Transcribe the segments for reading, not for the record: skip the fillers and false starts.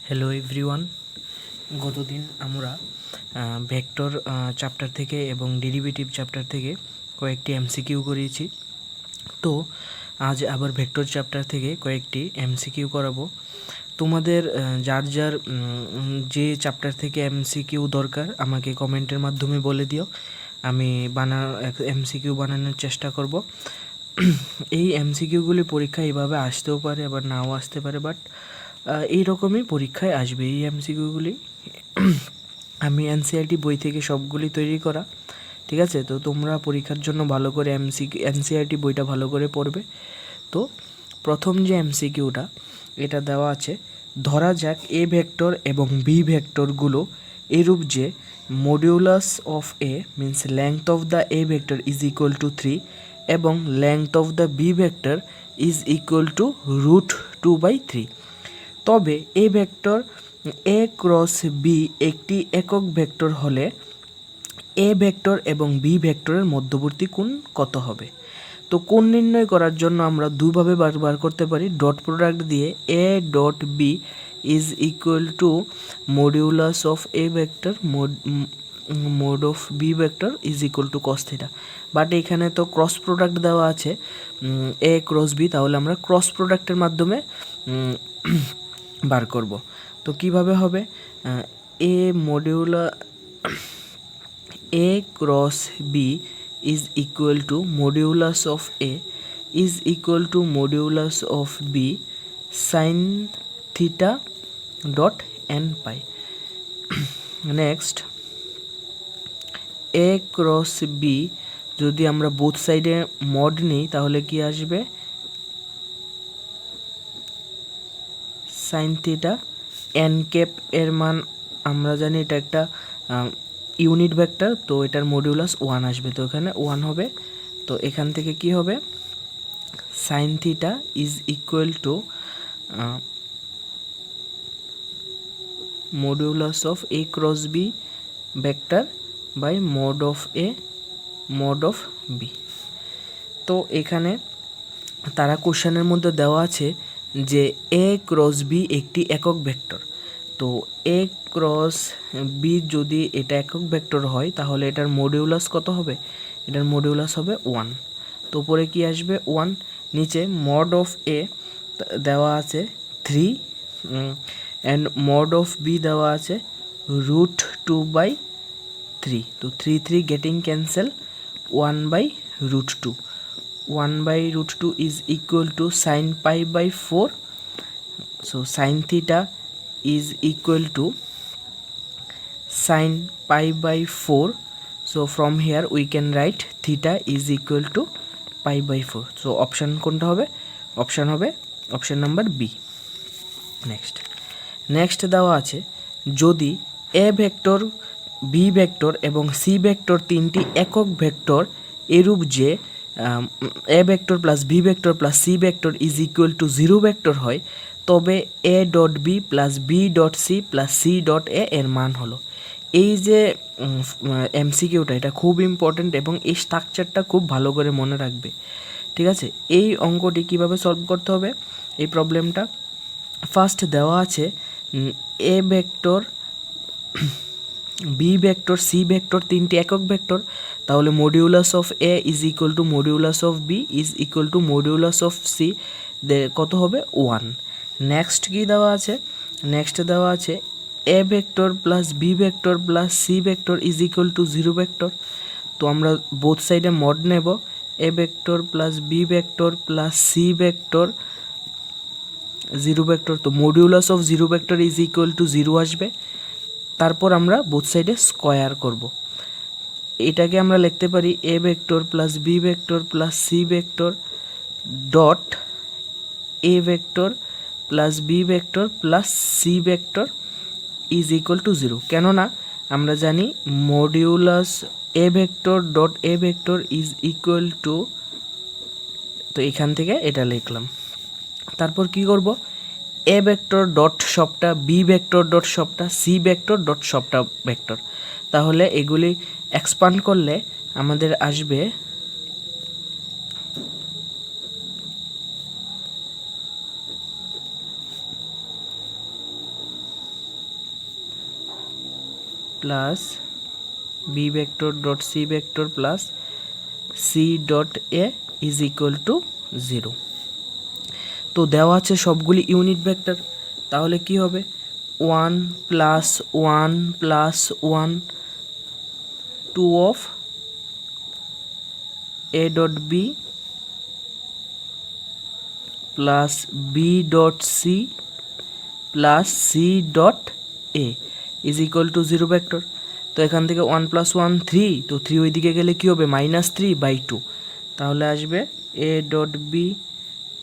Hello everyone, গতদিন আমরা vector chapter থেকে এবং ডেরিভেটিভ চ্যাপ্টার থেকে কয়েকটি এমসিকিউ করিয়েছি। তো আজ আবার ভেক্টর চ্যাপ্টার থেকে কয়েকটি এমসিকিউ করাবো। তোমাদের যার যার যে চ্যাপ্টার থেকে এমসিকিউ দরকার আমাকে কমেন্টের মাধ্যমে বলে দিও, আমি এমসিকিউ বানানোর চেষ্টা করব। এই এমসিকিউগুলি পরীক্ষায় এইভাবে আসতেও পারে আবার নাও আসতে পারে, বাট এই রকমই পরীক্ষায় আসবে এই এমসিকিউগুলি। আমি এনসিআরটি বই থেকে সবগুলি তৈরি করা, ঠিক আছে? তো তোমরা পরীক্ষার জন্য ভালো করে এনসিআরটি বইটা ভালো করে পড়বে। তো প্রথম যে এমসিকিউটা এটা দেওয়া আছে, ধরা যাক এ ভেক্টর এবং বি ভেক্টরগুলো এরূপ যে modulus of A means length of the A vector is equal to 3 এবং length of the B vector is equal to √2/3। তবে A vector A cross B একটি একক ভেক্টর হলে এ ভেক্টর এবং বি ভেক্টরের মধ্যবর্তী কোণ কত হবে? তো কোণ নির্ণয় করার জন্য আমরা দুভাবে বার করতে পারি। ডট প্রোডাক্ট দিয়ে A dot B is equal to modulus of A vector mod of B vector is equal to cos theta. But এখানে তো ক্রস প্রোডাক্ট দেওয়া আছে এ ক্রস বি, তাহলে আমরা ক্রস প্রোডাক্টের মাধ্যমে বার করব। তো কিভাবে হবে? A A cross B is equal to modulus of A is equal to modulus of B sine theta dot n pi. Next, A cross B যদি আমরা বোথ সাইডে মড নিই তাহলে কি আসবে? সাইন থিটা এন ক্যাপ এর মান আমরা জানি এটা একটা ইউনিট ভেক্টর, তো এটার মডিউলাস 1 আসবে, তো এখানে 1 হবে। তো এখান থেকে কি হবে? Sine theta is equal to modulus of A cross B vector by mod of A mod of B. তো এখানে তারা কোশ্চেনের মধ্যে দেওয়া আছে যে এ ক্রস বি একটি একক ভেক্টর। তো এ ক্রস বি যদি এটা একক ভেক্টর হয় তাহলে এটার মডিউলাস কত হবে? এটার মডিউলাস হবে 1। তো উপরে কি আসবে? 1। নিচে মড অফ এ দেওয়া আছে 3 অ্যান্ড মড অফ বি দেওয়া আছে √2/3। তো 3 getting cancel, 1/√2। 1/√2 is equal to sin pi/4. So sin theta is equal to sin pi/4. So from here we can write theta is equal to pi/4. So option কোনটা হবে? Option হবে option number B. Next দেওয়া আছে, যদি A vector B vector এবং C vector তিনটি একক vector এরূপ যে A vector plus B vector plus C vector is equal to 0 vector হয়, তবে A dot B plus B dot C plus C dot A এর মান হলো। এই যে এমসিকিউটা এটা খুব ইম্পর্ট্যান্ট এবং এই স্ট্রাকচারটা খুব ভালো করে মনে রাখবে, ঠিক আছে? এই অঙ্কটি কিভাবে সলভ করতে হবে এই প্রবলেমটা? ফার্স্ট দেওয়া আছে A vector B vector C vector তিনটি একক ভেক্টর, তাহলে modulus of A is equal to modulus of B is equal to modulus of C, কত হবে? 1। নেক্সট কি দেওয়া আছে? নেক্সট দেওয়া আছে A vector plus B vector plus C vector is equal to 0 vector. তো আমরা বোথ সাইডে মড নেব, A vector plus B vector plus C vector 0 vector. তো modulus of 0 vector is equal to 0 আসবে। তারপর আমরা বোথ সাইডে স্কোয়ার করব। এটাকে আমরা লিখতে পারি A vector plus B vector plus C vector dot A vector plus B vector plus C vector is equal to 0। কেননা আমরা জানি modulus A vector dot A vector is equal to, তো এখান থেকে এটা লিখলাম। তারপর কি করব? এ ভেক্টর ডট সবটা, বি ভেক্টর ডট সবটা, সি ভেক্টর ডট সবটা ভেক্টর। তাহলে এগুলি এক্সপান্ড করলে আমাদের আসবে plus B vector dot C vector plus C dot A is equal to 0। তো দেওয়া আছে সবগুলি ইউনিট ভেক্টর, তাহলে কি হবে 1 plus 1 plus 1 2 of A dot B plus B dot C plus C dot A is equal to 0 vector. তো এখান থেকে 1 প্লাস 1 3, তো 3 ওই দিকে গেলে কী হবে -3/2, তাহলে আসবে A dot B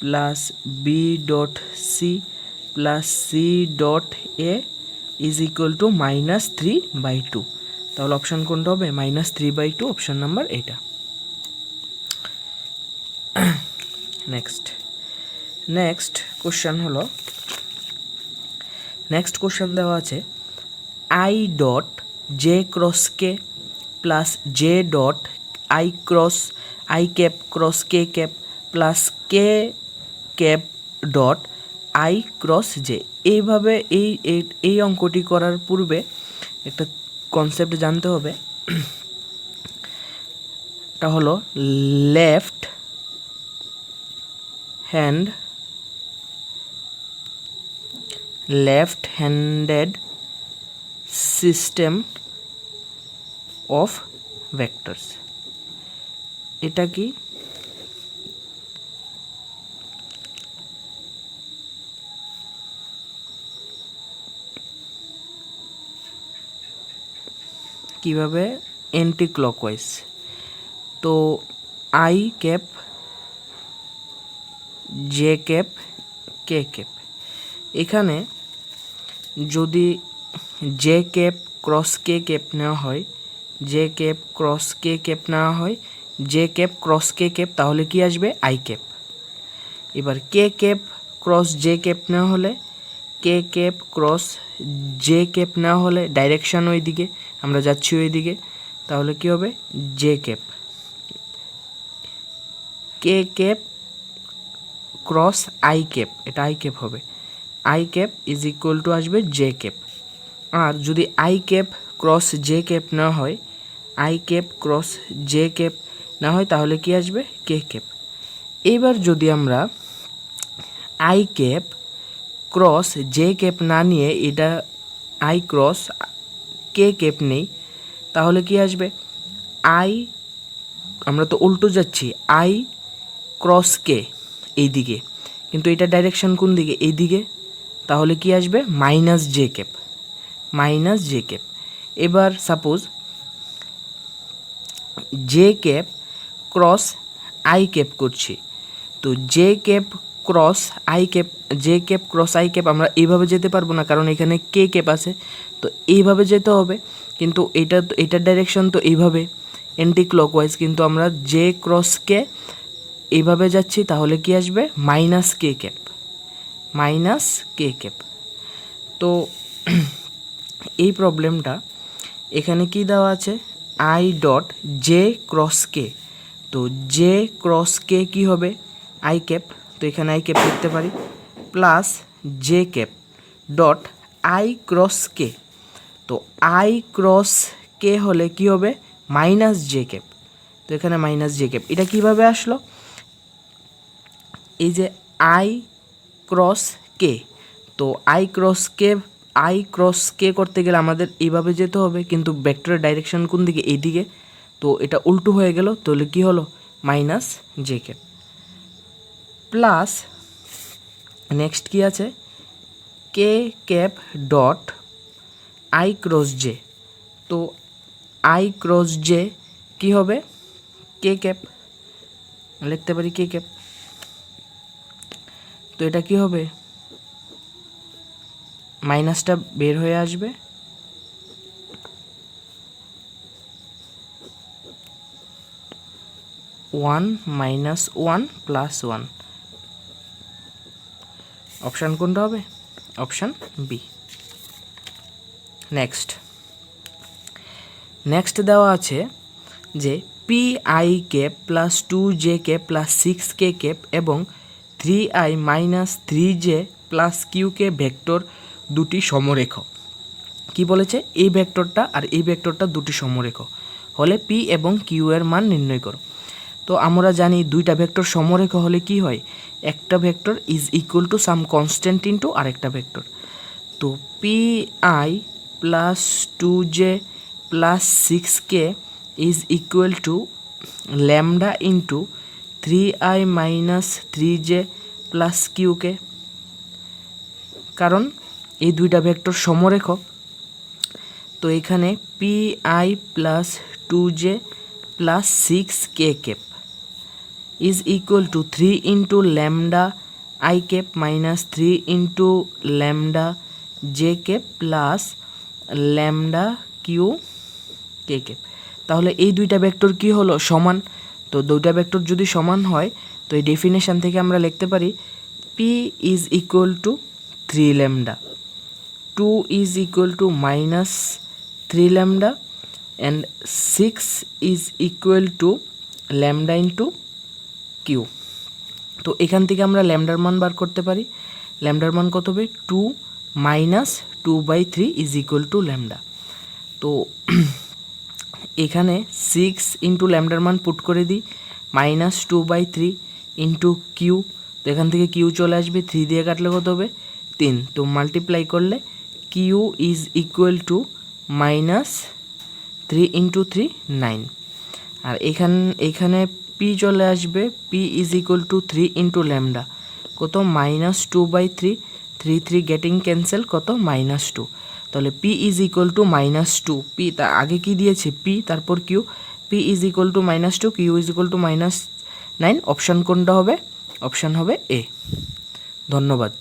plus B dot C plus C dot A is equal to -3/2। তাহলে অপশান কোনটা হবে -3/2, অপশান নাম্বার এইটা। নেক্সট কোশ্চেন হলো, নেক্সট কোশ্চেন দেওয়া আছে I dot J cross K plus J dot I cross I cap cross K cap plus K cap dot I cross J. এইভাবে এই অঙ্কটি করার পূর্বে একটা কনসেপ্ট জানতে হবে, এটা হলো left handed system of vectors. এটা কি? কিভাবে অ্যান্টি ক্লকওয়াইজ। তো I cap J cap K cap, এখানে যদি J cap cross K cap নেওয়া হয়, J cap cross K cap নেওয়া হয়, J cap cross K cap, তাহলে কি আসবে আই ক্যাপ। এবার কে ক্যাপ ক্রস জে ক্যাপ নেওয়া হলে, কে ক্যাপ ক্রস জে ক্যাপ নেওয়া হলে ডাইরেকশান ওই দিকে, আমরা যাচ্ছি ওই দিকে, তাহলে কি হবে J cap. K cap cross I cap, এটা আই ক্যাপ হবে, I cap is equal two আসবে জে ক্যাপ। আর যদি I cap cross J cap না হয়, I cap cross J cap না হয়, তাহলে কি আসবে কে ক্যাপ। এবার যদি আমরা I cap cross J cap না নিয়ে এটা আই ক্রস কে ক্যাপ নেই, তাহলে কি আসবে আই, আমরা তো উল্টো যাচ্ছি, আই ক্রস কে এইদিকে, কিন্তু এটা ডাইরেকশন কোন দিকে এইদিকে, তাহলে কি আসবে -জে ক্যাপ, -জে ক্যাপ। এবার suppose J cap cross I cap করছি, তো J cap cross I cap, J cap cross I cap আমরা এইভাবে যেতে পারবো না, কারণ এখানে কে ক্যাপ আছে, তো এইভাবে যেতে হবে, কিন্তু এটার ডাইরেকশন তো এইভাবে অ্যান্টি ক্লকওয়াইজ, কিন্তু আমরা জে ক্রস কে এইভাবে যাচ্ছি, তাহলে কি আসবে -কে ক্যাপ, কে ক্যাপ। তো এই প্রবলেমটা এখানে কি দেওয়া আছে আই ডট জে ক্রস কে, তো জে ক্রস কে কী হবে আই ক্যাপ, তো এখানে আই ক্যাপ লিখতে পারি, plus J cap dot I cross কে, তো আই ক্রস কে হলে কি হবে -জে ক্যাপ, তো এখানে -জে ক্যাপ। এটা কিভাবে আসলো, এই যে আই ক্রস কে, তো আই ক্রস কে করতে গেলে আমাদের এইভাবে যেতে হবে, কিন্তু ভেক্টরের ডাইরেকশন কোন দিকে এইদিকে, তো এটা উল্টো হয়ে গেল, তাহলে কি হলো -জে ক্যাপ। প্লাস নেক্সট কি আছে K cap dot I cross J, তো আই ক্রস জে কী হবে কে ক্যাপ, লিখতে পারি কে ক্যাপ, তো এটা কি হবে মাইনাসটা বের হয়ে আসবে, 1 - 1 + 1, অপশান কোনটা হবে অপশান বি। নেক্সট দেওয়া আছে যে P I cap plus 2j cap plus 6k cap এবং 3i - 3j প্লাস কিউ কে ভেক্টর দুটি সমরেখ। কি বলেছে, এই ভেক্টরটা আর এই ভেক্টরটা দুটি সমরেখ হলে পি এবং কিউ এর মান নির্ণয় করো। তো আমরা জানি দুইটা ভেক্টর সমরেখ হলে কি হয়, একটা vector is equal to some constant into আরেকটা ভেক্টর। তো P I plus 2j plus 6k is equal to lambda into 3i minus 3j plus Q K. কারণ এই দুইটা ভেক্টর সমরেখ, তো এখানে P I plus 2j plus 6k cap is equal to 3 into lambda I cap minus 3 into lambda J cap plus lambda Q K cap. তাহলে এই দুইটা vector কি হলো, সমান। তো দুইটা ভেক্টর যদি সমান হয় তো এই ডেফিনেশন থেকে আমরা লিখতে পারি P is equal to 3 lambda, 2 is equal to minus 3 lambda and 6 is equal to lambda into Q. তো এখান থেকে আমরা ল্যামডার মান বার করতে পারি। ল্যামডার মান কত হবে, 2 minus 2/3 is equal to lambda. তো এখানে 6 ইন্টু ল্যামডার মান পুট করে দিই, মাইনাস 2/3 ইন্টু কিউ। তো এখান থেকে কিউ চলে আসবে, 3 দিয়ে কাটলে কত হবে, 3। তো মাল্টিপ্লাই করলে Q is equal to minus 3 into 3 9। আর এখানে পি চলে আসবে, P is equal to 3 into lambda কত, মাইনাস 2/3, 3 গেটিং ক্যান্সেল, কত মাইনাস 2। তাহলে P is equal to minus 2, P তার আগে কি দিয়েছে, পি তারপর Q, P is equal to minus 2, Q is equal to minus 9। Option কোনটা হবে, অপশান হবে এ। ধন্যবাদ।